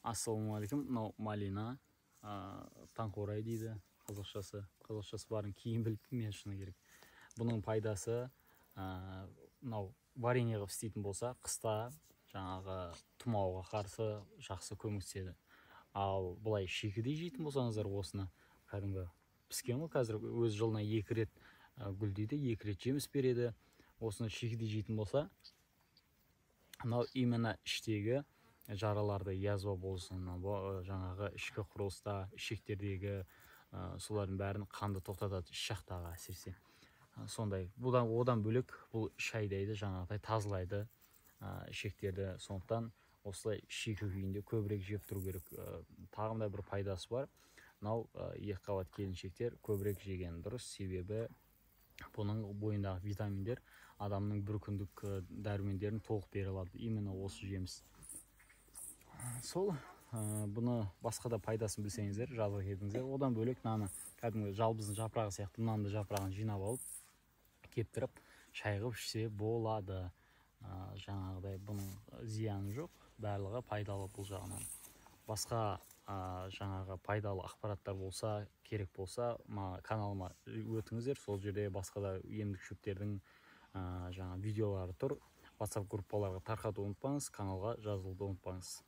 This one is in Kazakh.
Ассалаумағалейкум. Мынау малина, таңқурай дейді қазақшасы барын кейін біліп мен шыны керек. Бұның пайдасы мынау варенье қылып істейтін болса, қыста жаңағы тұмауға қарсы жақсы көмектеседі. Ал бұлай шикідей жейтін болсаңыздар, осыны кәдімгі піскен ғой, қазір өз жылына 2 рет гүлдейді, 2 рет жеміс береді. Осыны шикідей жейтін болса, мынау именно іштегі жараларды, язва болсын, жаңағы ішкі құрылыста, ішектердегі солардың бәрін қанды тоқтатады, іш жақтағы әсіресе. Сондай. Одан бөлек бұл іш айдайды, жаңағыдай тазылайды ішектерді. Сондықтан осылай шикі күйінде көбірек жеп тұру керек. Тағында бір пайдасы бар. Мынау екі қабат келіншектер көбірек жеген дұрыс, себебі бұның бойындағы витаминдер адамның бір күндік дәрумендерін толық бере алады. Именно осы жеміс. Сол, бұны басқа да пайдасын білсеңіздер, жазға кетіңіздер. Одан бөлек мынаны кәдімгі жалбыздың жапырағы сияқты мынаны жапырағын жинап алып, кептіріп, шай қылып ішсе болады. Жаңағыдай бұның зияны жоқ, барлығы пайдалы бұл жағынан. Басқа жаңағы пайдалы ақпараттар болса, керек болса, каналыма өтіңіздер. Сол жерде басқа да емдік шөптердің жаңа видеолары тұр. WhatsApp группаларға тарқатуды ұмытпаңыз, каналға жазылуды ұмытпаңыз.